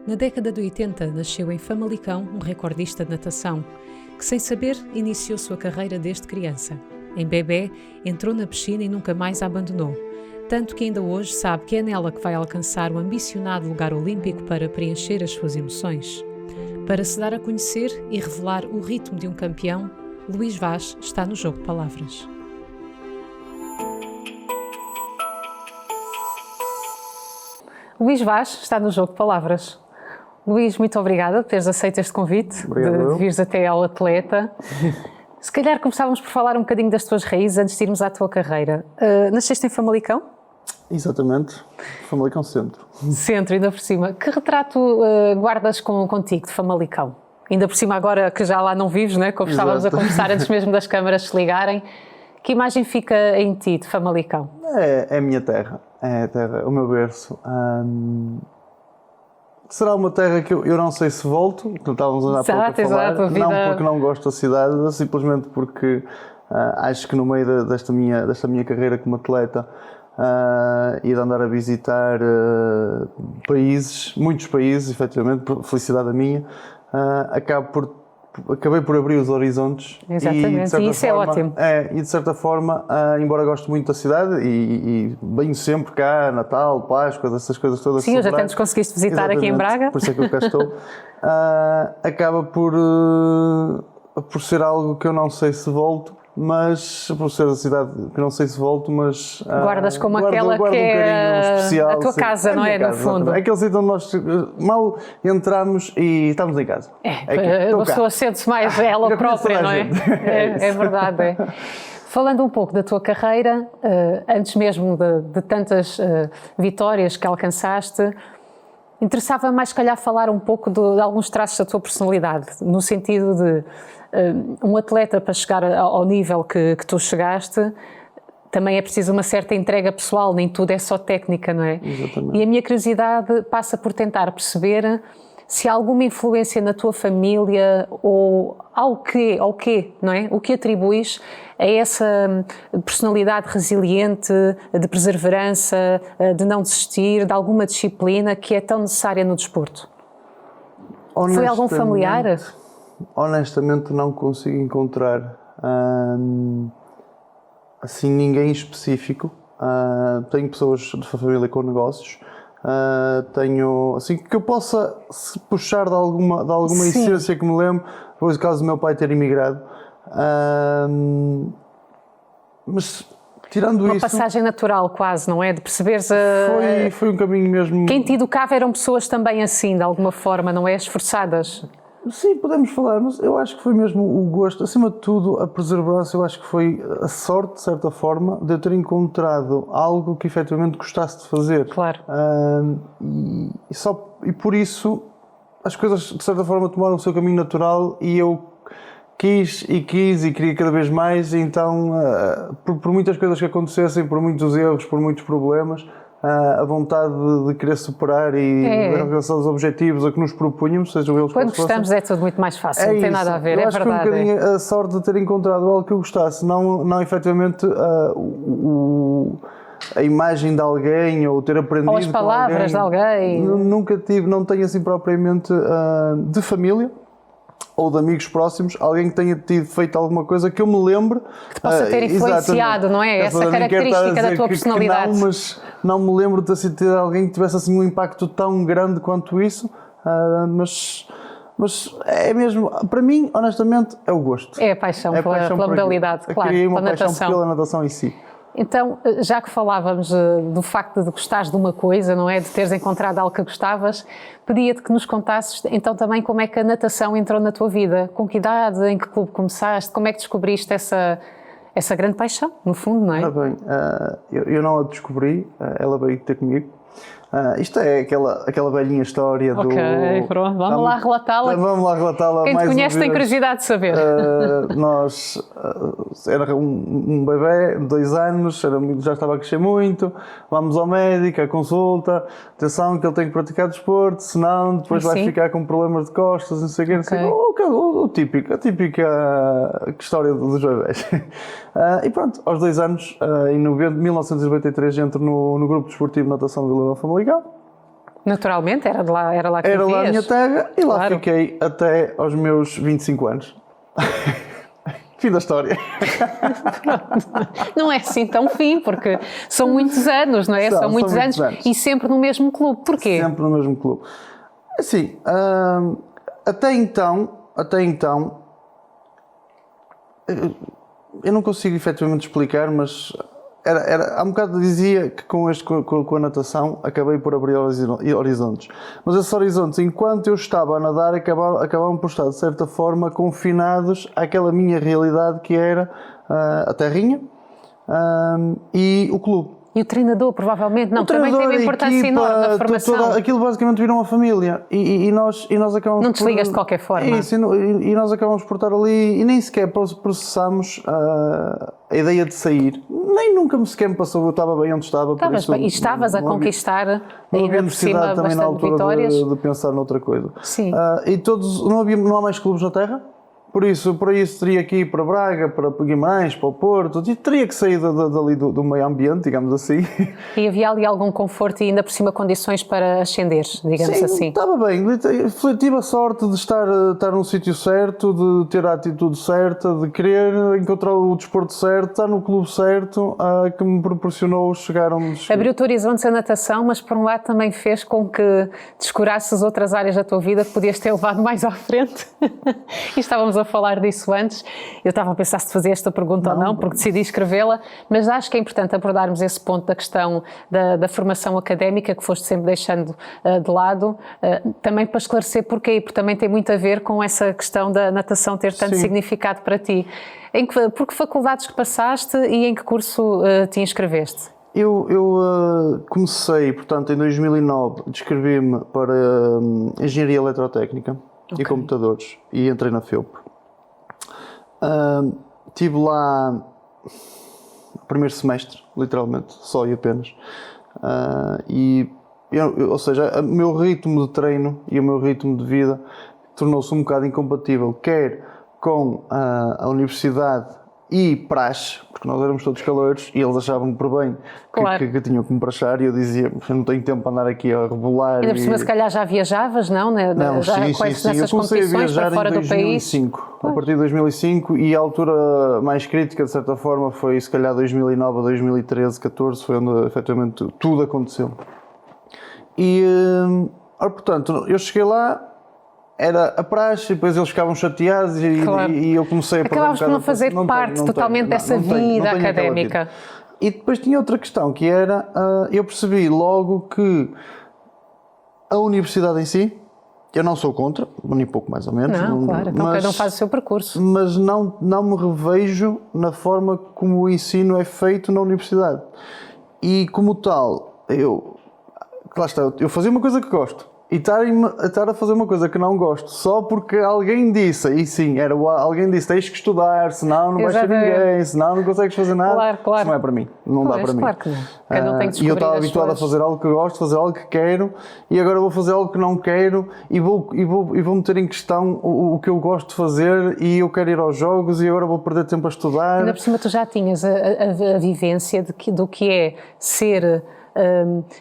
Na década de 80, nasceu em Famalicão um recordista de natação, que sem saber iniciou sua carreira desde criança. Em bebé, entrou na piscina e nunca mais a abandonou, tanto que ainda hoje sabe que é nela que vai alcançar o ambicionado lugar olímpico para preencher as suas emoções. Para se dar a conhecer e revelar o ritmo de um campeão, Luís Vaz está no jogo de palavras. Luís Vaz está no jogo de palavras. Luís, muito obrigada por teres aceito este convite, de vires até ao Atleta. Se calhar começávamos por falar um bocadinho das tuas raízes antes de irmos à tua carreira. Nasceste em Famalicão? Exatamente, Famalicão Centro. Centro, ainda por cima. Que retrato guardas contigo de Famalicão? Ainda por cima agora que já lá não vives, não é? Como estávamos a conversar antes mesmo das câmaras se ligarem. Que imagem fica em ti de Famalicão? É a minha terra, é a terra, o meu berço. Será uma terra que eu não sei se volto, que estávamos há pouco a falar, não porque não gosto da cidade, simplesmente porque acho que no meio desta minha carreira como atleta e de andar a visitar países, muitos países, efetivamente, felicidade a minha, acabei por abrir os horizontes. Exatamente, e isso forma, é ótimo. E de certa forma, embora goste muito da cidade e venho sempre cá, Natal, Páscoa, essas coisas todas. Sim, já até nos conseguiste visitar. Exatamente, aqui em Braga. Por isso é que eu cá estou. Acaba por ser algo que eu não sei se volto, mas por ser a cidade que não sei se volto, mas guardas como aquela que é especial, a tua casa, não é? No fundo. É aquele sítio onde nós mal entramos e estamos em casa. A pessoa sente-se mais ela própria, não é? É verdade, é. Falando um pouco da tua carreira, antes mesmo de tantas vitórias que alcançaste, interessava mais, se calhar, falar um pouco de alguns traços da tua personalidade, no sentido de um atleta, para chegar ao nível que tu chegaste, também é preciso uma certa entrega pessoal, nem tudo é só técnica, não é? Exatamente. E a minha curiosidade passa por tentar perceber se há alguma influência na tua família ou ao quê, não é? O que atribuis a essa personalidade resiliente, de perseverança, de não desistir, de alguma disciplina que é tão necessária no desporto? Foi algum familiar? Honestamente não consigo encontrar assim ninguém específico. Tenho pessoas de família com negócios, tenho assim que eu possa puxar de alguma essência que me lembro, depois do caso do meu pai ter emigrado, mas tirando uma isso, passagem natural quase, não é? De perceberes foi um caminho mesmo. Quem te educava eram pessoas também assim, de alguma forma, não é? Esforçadas. Sim, podemos falar, mas eu acho que foi mesmo o gosto, acima de tudo a perseverança. Eu acho que foi a sorte, de certa forma, de eu ter encontrado algo que efetivamente gostasse de fazer. Claro. E por isso as coisas de certa forma tomaram o seu caminho natural e eu quis e queria cada vez mais. E então, por muitas coisas que acontecessem, por muitos erros, por muitos problemas, a vontade de querer superar e alcançar os objetivos a que nos propunhamos, sejam eles quando gostamos é tudo muito mais fácil, não tem nada a ver, eu é acho verdade. Que foi um bocadinho a sorte de ter encontrado algo que eu gostasse, não efetivamente a imagem de alguém ou ter aprendido ou as palavras de alguém. Nunca tive, não tenho assim propriamente de família ou de amigos próximos, alguém que tenha feito alguma coisa que eu me lembre. Que possa ter influenciado, não é? Essa característica da tua personalidade. Não, mas não me lembro de ter alguém que tivesse assim um impacto tão grande quanto isso, mas é mesmo, para mim, honestamente, é o gosto. É a paixão pela modalidade, claro, criei uma pela paixão natação. Pela natação em si. Então, já que falávamos do facto de gostares de uma coisa, não é? De teres encontrado algo que gostavas, pedia-te que nos contasses então também como é que a natação entrou na tua vida. Com que idade, em que clube começaste, como é que descobriste essa grande paixão, no fundo, não é? Bem, eu não a descobri, ela veio ter comigo. Isto é aquela velhinha história do... Ok, pronto, vamos lá relatá-la. Vamos lá relatá-la. Quem te conhece tem curiosidade de saber. Nós, era um bebê, 2 anos, já estava a crescer muito, vamos ao médico, à consulta, atenção que ele tem que praticar desporto, senão depois vai ficar com problemas de costas, não sei o quê, não sei o típico, a típica história dos bebés. E pronto, aos 2 anos, em 1993, entro no grupo desportivo de natação de Vila Nova de Famalicão. Naturalmente, era lá que Era lá a vivias. minha terra e lá Claro. fiquei até aos meus 25 anos. Fim da história. Não é assim tão fim, porque são muitos anos, não é? São muitos anos e sempre no mesmo clube. Porquê? Sempre no mesmo clube. Assim, até então, eu não consigo efetivamente explicar, mas há um bocado dizia que com a natação acabei por abrir horizontes. Mas esses horizontes, enquanto eu estava a nadar, acabavam por estar, de certa forma, confinados àquela minha realidade que era a terrinha e o clube. E o treinador, provavelmente, não, também treinador, teve uma importância equipa, enorme na formação. Aquilo basicamente virou uma família e nós acabamos Não desligas de qualquer forma. Isso, e nós acabamos por estar ali e nem sequer processamos a ideia de sair. Nem nunca me sequer me passou, eu estava bem onde estava. Estavas bem, e estavas a conquistar ainda por cima também na bastante altura vitórias. de pensar noutra coisa. Sim. E não há mais clubes na Terra. Por isso teria que ir para Braga, para Guimarães, para o Porto, e teria que sair dali do meio ambiente, digamos assim. E havia ali algum conforto e ainda por cima condições para ascender, digamos Sim, assim. estava bem. Tive a sorte de estar num sítio certo, de ter a atitude certa, de querer encontrar o desporto certo, estar no clube certo, que me proporcionou chegar onde cheguei. Abriu-te horizontes a natação, mas por um lado também fez com que descurasses outras áreas da tua vida que podias ter levado mais à frente. E estávamos a falar disso antes. Eu estava a pensar se fazia esta pergunta ou não, porque decidi escrevê-la, mas acho que é importante abordarmos esse ponto da questão da formação académica que foste sempre deixando de lado, também para esclarecer porquê, porque também tem muito a ver com essa questão da natação ter tanto significado para ti. Por que faculdades que passaste e em que curso te inscreveste? Eu comecei, portanto, em 2009, inscrevi-me para Engenharia Eletrotécnica e Computadores e entrei na FEUP. Estive lá o primeiro semestre, literalmente, só e apenas. Ou seja, o meu ritmo de treino e o meu ritmo de vida tornou-se um bocado incompatível, quer com a universidade e praxe, porque nós éramos todos calouros e eles achavam por bem que tinham que me praxar e eu dizia, eu não tenho tempo para andar aqui a rebolar. Ainda por cima, se calhar já viajavas, não? Não, já sim. Eu comecei a viajar fora em 2005, a partir de 2005, e a altura mais crítica, de certa forma, foi se calhar 2009 a 2013, 14, foi onde efetivamente tudo aconteceu. Portanto, eu cheguei lá, era a praxe, e depois eles ficavam chateados e eu comecei a perder Acabavas por não fazer parte totalmente dessa vida académica. E depois tinha outra questão, que era, eu percebi logo que a universidade em si, eu não sou contra, nem pouco mais ou menos. Não, claro, então cada um faz o seu percurso. Mas não me revejo na forma como o ensino é feito na universidade. E como tal, lá está, eu fazia uma coisa que gosto. E estar a fazer uma coisa que não gosto só porque alguém disse, e sim, alguém disse, tens que estudar, senão não vais ser ninguém, senão não consegues fazer nada. Claro. Isso não é para mim, não dá para mim. Claro que não. Cada um tem que descobrir. E eu estava habituado a fazer algo que gosto, fazer algo que quero, e agora vou fazer algo que não quero e vou meter em questão o que eu gosto de fazer, e eu quero ir aos jogos e agora vou perder tempo a estudar. Ainda por cima tu já tinhas a vivência do que é ser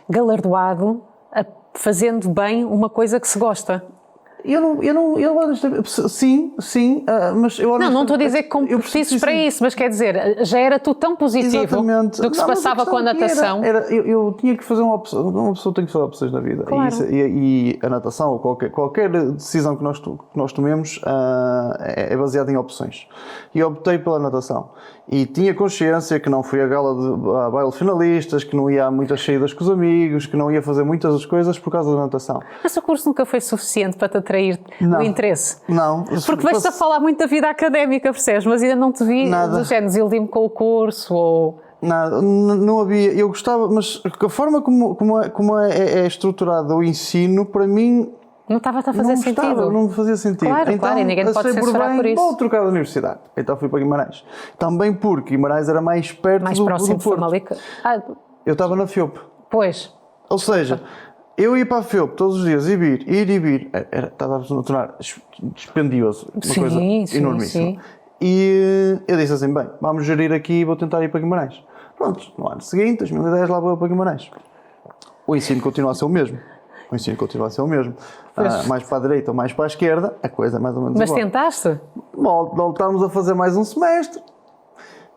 galardoado fazendo bem uma coisa que se gosta. Sim, mas eu não estou a dizer que competisses para isso, mas quer dizer, já era tu tão positivo do que se passava com a natação. Eu tinha que fazer uma pessoa tem que fazer opções na vida. Claro. E a natação, ou qualquer decisão que nós tomemos, é baseada em opções. E eu optei pela natação. E tinha consciência que não fui à a baile finalistas, que não ia a muitas saídas com os amigos, que não ia fazer muitas das coisas por causa da natação. Mas o curso nunca foi suficiente para te atrair o interesse? Não. Porque vais-te a falar muito da vida académica, percebes? Mas ainda não te vi do género, desiludi-me com o curso ou... Nada, não havia. Eu gostava, mas a forma como é estruturado o ensino, para mim... Não estava-te a fazer sentido. Não me fazia sentido. Claro, então, e ninguém pode censurar por isso. Vou trocar de universidade. Então fui para Guimarães. Também porque Guimarães era mais perto do próximo Porto. Famalicão. Eu estava na FEUP. Pois. Ou seja, eu ia para a FEUP todos os dias, ir e vir. Estava a tornar dispendioso. Uma coisa enormíssima. E eu disse assim, bem, vamos gerir aqui e vou tentar ir para Guimarães. Pronto, no ano seguinte, 2010, lá vou para Guimarães. O ensino continua a ser o mesmo. O ensino continua a ser o mesmo. Mais para a direita ou mais para a esquerda, a coisa é mais ou menos Mas igual. tentaste? Voltámos a fazer mais um semestre,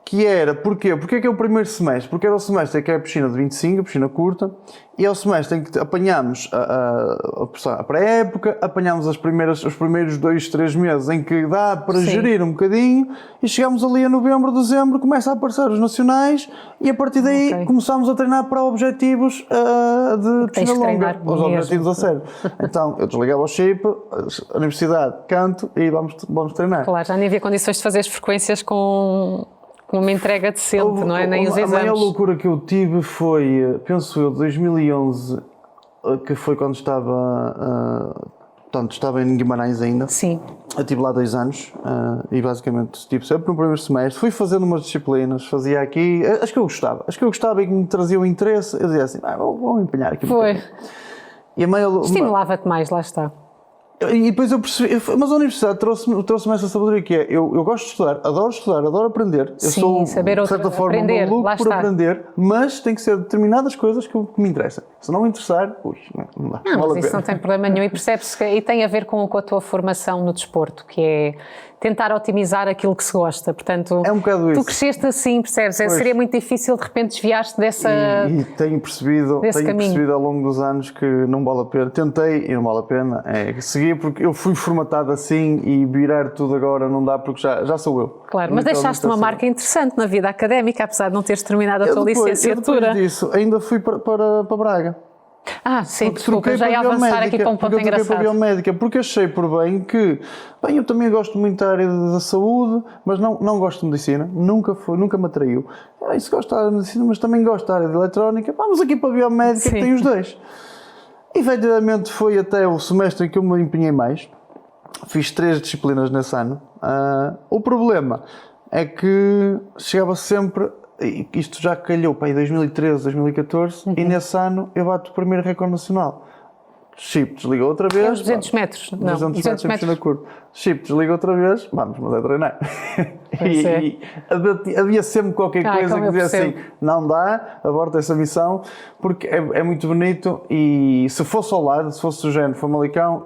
que era, porquê? Porque é que é o primeiro semestre? Porque era o semestre em que é a piscina de 25, a piscina curta, e é o semestre em que apanhámos a pré-época, apanhámos os primeiros 2, 3 meses em que dá para gerir um bocadinho, e chegamos ali a novembro, dezembro, começa a aparecer os nacionais, e a partir daí começámos a treinar para objetivos de piscina longa, os objetivos a sério. Então, eu desligava o chip, a universidade, canto, e vamos treinar. Claro, já nem havia condições de fazer as frequências com uma entrega decente, não é? Nem os exames. A maior loucura que eu tive foi, penso eu, 2011, que foi quando estava em Guimarães ainda. Sim. Eu estive lá 2 anos e basicamente estive sempre no primeiro semestre, fui fazendo umas disciplinas, fazia aqui, acho que eu gostava e que me trazia o interesse, eu dizia assim, vou empenhar aqui. Foi. E a maior... Estimulava-te mais, lá está. E depois eu percebi, mas a universidade trouxe-me essa sabedoria que é, eu gosto de estudar, adoro aprender. Eu sou, saber de certa forma, aprender, maluco por aprender, mas tem que ser determinadas coisas que me interessam. Se não me interessar, não dá. Não, mas isso não tem problema nenhum e percebe-se que e tem a ver com a tua formação no desporto, que é tentar otimizar aquilo que se gosta. Portanto, é um bocado isso. Tu cresceste assim, percebes? Seria muito difícil de repente desviar-te dessa E tenho percebido ao longo dos anos que não vale a pena. Tentei e não vale a pena. Segui porque eu fui formatado assim e virar tudo agora não dá porque já sou eu. Claro, mas deixaste uma marca interessante na vida académica, apesar de não teres terminado a tua licenciatura. Depois disso, ainda fui para Braga. Sim, desculpa, já ia avançar aqui para um ponto engraçado. Para a biomédica, porque achei por bem que, eu também gosto muito da área da saúde, mas não gosto de medicina, nunca me atraiu. Se gosto da área de medicina, mas também gosto da área de eletrónica, vamos aqui para a biomédica, que tem os dois. E, efetivamente, foi até o semestre em que eu me empenhei mais, fiz 3 disciplinas nesse ano. O problema é que chegava sempre... Isto já calhou para aí 2013, 2014 e nesse ano eu bato o primeiro recorde nacional. Chip desliga outra vez. Os 200 metros. Não, 200 metros. Chip desliga outra vez, vamos, mas é treinar. E havia sempre qualquer coisa que dizia assim, não dá, aborta essa missão, porque é muito bonito e se fosse ao lado, se fosse do género Famalicão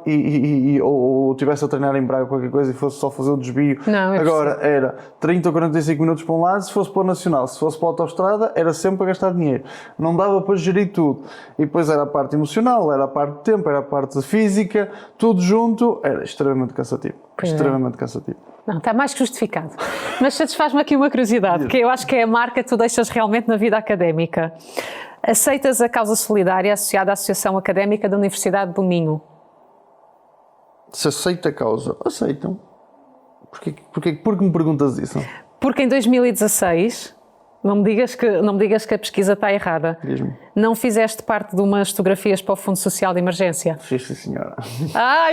ou estivesse a treinar em Braga qualquer coisa e fosse só fazer o desvio, agora era 30 ou 45 minutos para um lado, se fosse para o Nacional, se fosse para a autoestrada, era sempre para gastar dinheiro. Não dava para gerir tudo. E depois era a parte emocional, era a parte de tempo, era a parte física, tudo junto, era extremamente cansativo. Extremamente cansativo. Não, está mais que justificado. Mas satisfaz-me aqui uma curiosidade, que eu acho que é a marca que tu deixas realmente na vida académica. Aceitas a causa solidária associada à Associação Académica da Universidade do Minho? Se aceita a causa? Aceitam. Porque me perguntas isso? Porque em 2016... Não me digas que a pesquisa está errada. Diz-me. Não fizeste parte de umas fotografias para o Fundo Social de Emergência? Fiz, sim, senhora.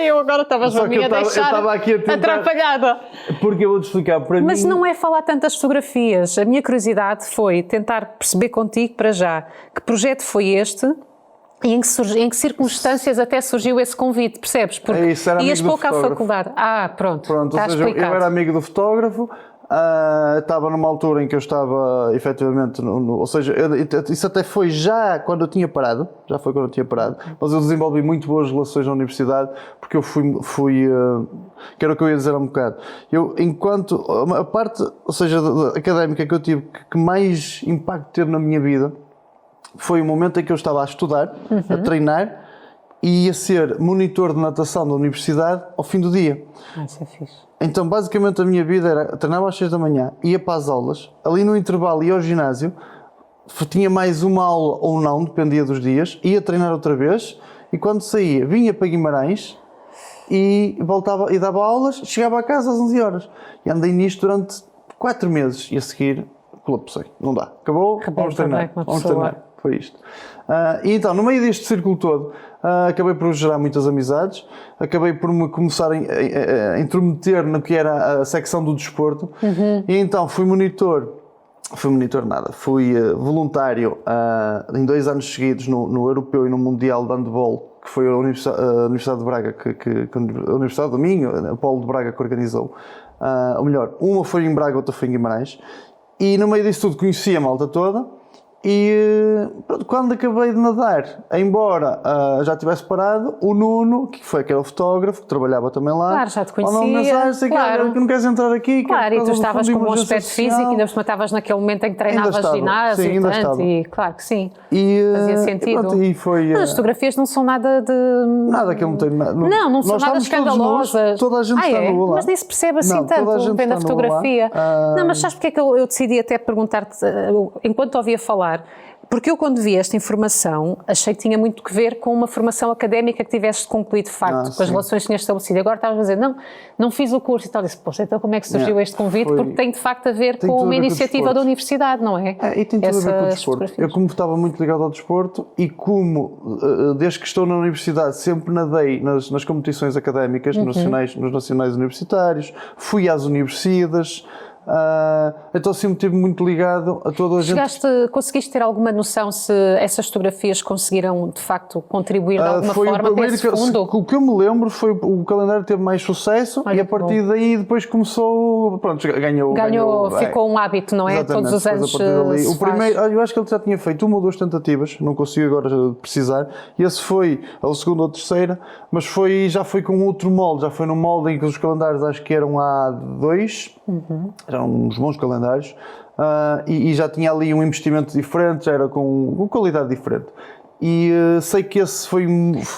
Eu agora estava a minha deixar atrapalhada. Porque eu vou-te explicar para mim... Mas não é falar tantas fotografias. A minha curiosidade foi tentar perceber contigo, para já, que projeto foi este e em que circunstâncias até surgiu esse convite, percebes? Porque ias pouco à faculdade. Pronto, está explicado. Eu era amigo do fotógrafo, estava numa altura em que eu estava efetivamente, ou seja, isso até foi já quando eu tinha parado, mas eu desenvolvi muito boas relações na universidade, porque eu fui que era o que eu ia dizer há um bocado. Eu, enquanto, a parte, ou seja, académica que eu tive, que mais impacto teve na minha vida, foi o momento em que eu estava a estudar, a treinar, e ia ser monitor de natação da universidade ao fim do dia. Isso é fixe. Então, basicamente, a minha vida era treinava às 6 da manhã, ia para as aulas, ali no intervalo ia ao ginásio, tinha mais uma aula ou não, dependia dos dias, ia treinar outra vez, e quando saía, vinha para Guimarães e voltava e dava aulas, chegava a casa às 11 horas. E andei nisto durante 4 meses, e a seguir colapsei. Não dá. Acabou, vamos treinar. Foi isto. E então, no meio deste círculo todo, acabei por gerar muitas amizades, acabei por me começar a intrometer no que era a secção do desporto, e então fui voluntário em 2 anos seguidos no Europeu e no Mundial de Handball, que foi a Universidade de Braga, a Universidade do Minho, a Polo de Braga que organizou. Ou melhor, uma foi em Braga, outra foi em Guimarães, e no meio disso tudo conheci a malta toda. E pronto, quando acabei de nadar, embora já tivesse parado, o Nuno, que era o fotógrafo, que trabalhava também lá, Claro, já te conhecia, mandou-me mensagem, claro. Que não queres entrar aqui. Claro, e tu estavas com um bom aspecto físico, social. ainda estavas naquele momento em que treinavas Ainda estava, ginásio, sim, ainda portanto, estava. e claro que sim, E, fazia sentido. pronto, e foi, Mas as fotografias não são nada de... nada que eu não tenho nada. Não são nós nada estamos todos escandalosas. nus, toda a gente está nua lá. Mas nem se percebe assim Não, toda a tanto, gente vendo a está nua lá. fotografia. Não, mas sabes porque é que eu decidi até perguntar-te, enquanto ouvia falar, porque eu quando vi esta informação achei que tinha muito que ver com uma formação académica que tiveste concluído de facto, com as relações que tinhas estabelecido. Agora estavas a dizer, não fiz o curso e tal. Disse, poxa, então como é que surgiu este convite? Porque tem de facto a ver com uma iniciativa da universidade, não é? E tem tudo a ver com o desporto. Eu como estava muito ligado ao desporto e como, desde que estou na universidade, sempre nadei nas competições académicas, nos nacionais universitários, fui às universidades. Então sempre estive muito ligado a toda a gente. Conseguiste ter alguma noção se essas fotografias conseguiram de facto contribuir de alguma forma para esse fundo? O que eu me lembro foi o calendário teve mais sucesso e a partir daí depois começou, pronto, ganhou, ficou um hábito, não é? Todos os anos o primeiro, eu acho que ele já tinha feito uma ou duas tentativas, não consigo agora precisar, e esse foi a segunda ou a terceira, mas já foi com outro molde, já foi no molde em que os calendários acho que eram A2, eram uns bons calendários, e já tinha ali um investimento diferente, já era com qualidade diferente. E sei que esse foi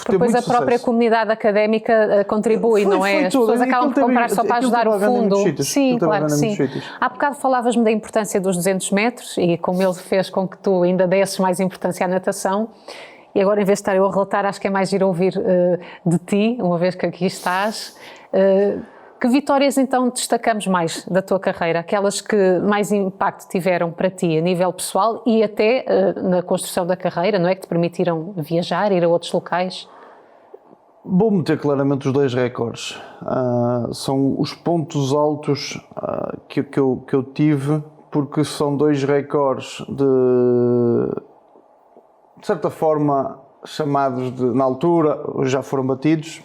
depois a própria comunidade académica contribui, não é? As pessoas acabam por comprar só para ajudar o fundo. Sim, claro que sim. Há bocado falavas-me da importância dos 200 metros e como ele fez com que tu ainda desses mais importância à natação. E agora, em vez de estar eu a relatar, acho que é mais ir ouvir de ti, uma vez que aqui estás. Que vitórias então destacamos mais da tua carreira? Aquelas que mais impacto tiveram para ti a nível pessoal e até na construção da carreira, não é? Que te permitiram viajar, ir a outros locais? Vou meter claramente os 2 recordes. São os pontos altos que eu tive, porque são 2 recordes de certa forma chamados na altura, já foram batidos.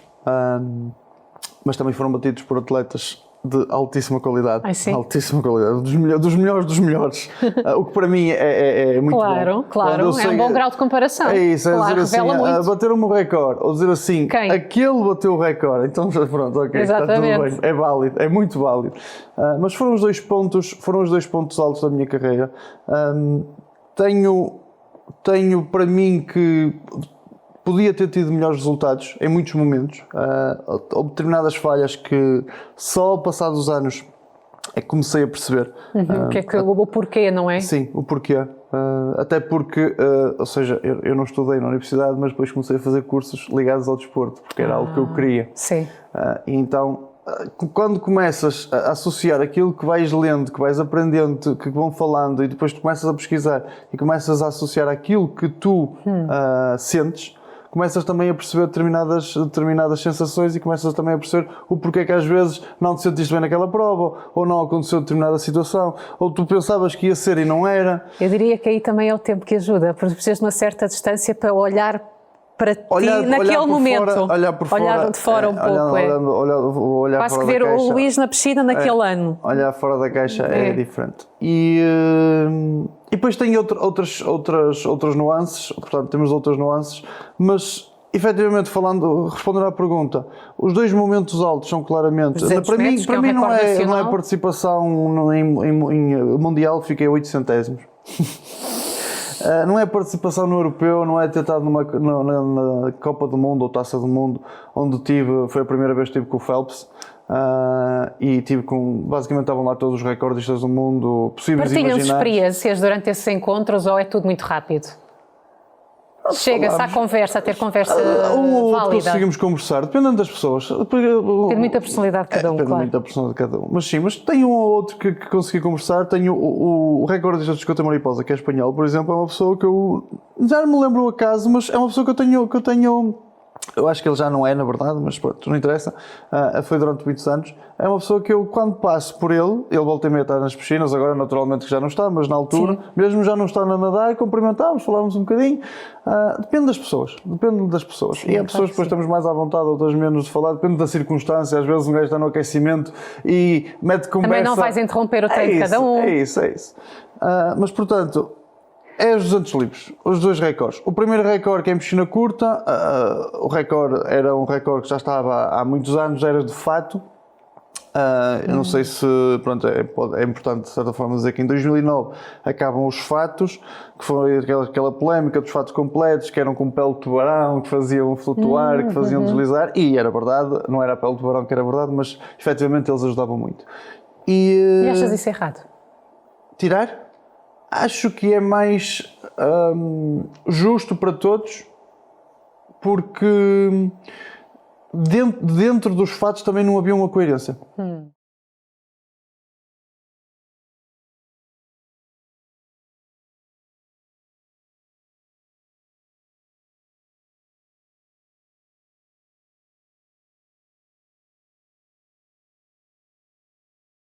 Mas também foram batidos por atletas de altíssima qualidade. Altíssima qualidade, dos melhores dos melhores. O que para mim é muito bom. Claro, é um bom grau de comparação. É isso, claro, dizer assim, bater o meu recorde, ou dizer assim, aquele bateu o recorde, então pronto, ok, está tudo bem, é válido, é muito válido. Mas foram os 2 pontos altos da minha carreira. Tenho para mim que podia ter tido melhores resultados em muitos momentos. Houve determinadas falhas que só passados os anos é que comecei a perceber. O porquê, não é? Sim, o porquê. Até porque, ou seja, eu não estudei na universidade, mas depois comecei a fazer cursos ligados ao desporto, porque era algo que eu queria. Sim. E então, quando começas a associar aquilo que vais lendo, que vais aprendendo, que vão falando, e depois tu começas a pesquisar e começas a associar aquilo que tu sentes, começas também a perceber determinadas sensações e começas também a perceber o porquê que às vezes não te sentiste bem naquela prova, ou não aconteceu determinada situação, ou tu pensavas que ia ser e não era. Eu diria que aí também é o tempo que ajuda, porque precisas de uma certa distância para olhar para ti naquele momento. Olhar de fora um pouco. Quase que ver o Luís na piscina naquele ano. Olhar fora da caixa é diferente. E depois tem outras nuances, portanto temos outras nuances, mas efetivamente respondendo à pergunta, os 2 momentos altos são claramente, para mim não é participação em mundial, fiquei 8 centésimos. Não é participação no europeu, não é ter estado na Copa do Mundo ou Taça do Mundo, onde foi a primeira vez que estive com o Phelps. E tive basicamente estavam lá todos os recordistas do mundo possíveis e imaginários. Partilham experiências durante esses encontros ou é tudo muito rápido? Chega-se à conversa, a ter conversa válida. Conseguimos conversar, dependendo das pessoas. Tem muita personalidade de cada um, claro. Depende muito da personalidade de cada um. Mas sim, mas tem um ou outro que consegui conversar. Tenho o recordista de escota mariposa, que é espanhol, por exemplo, é uma pessoa que eu já não me lembro o acaso, mas é uma pessoa que eu tenho. Eu acho que ele já não é, na verdade, mas pronto, não interessa. Foi durante muitos anos. É uma pessoa que eu, quando passo por ele volta a meia estar nas piscinas, agora naturalmente que já não está, mas na altura, mesmo já não está a nadar, cumprimentámos, falávamos um bocadinho. Depende das pessoas. Sim, e há pessoas que depois estamos mais à vontade, outras menos de falar, depende da circunstância. Às vezes um gajo está no aquecimento e mete conversa. Também não vais interromper o treino de cada um. É isso. Mas portanto, É os 200 livros, os 2 recordes. O primeiro recorde, que é em piscina curta, o recorde era um recorde que já estava há muitos anos, era de fato. Eu não sei se, pronto, é importante de certa forma dizer que em 2009 acabam os fatos, que foi aquela polémica dos fatos completos, que eram com pele de tubarão, que faziam flutuar, que faziam deslizar, e era verdade, não era a pele de tubarão que era verdade, mas efetivamente eles ajudavam muito. E achas isso errado? Tirar? Acho que é mais justo para todos, porque dentro dos fatos também não havia uma coerência.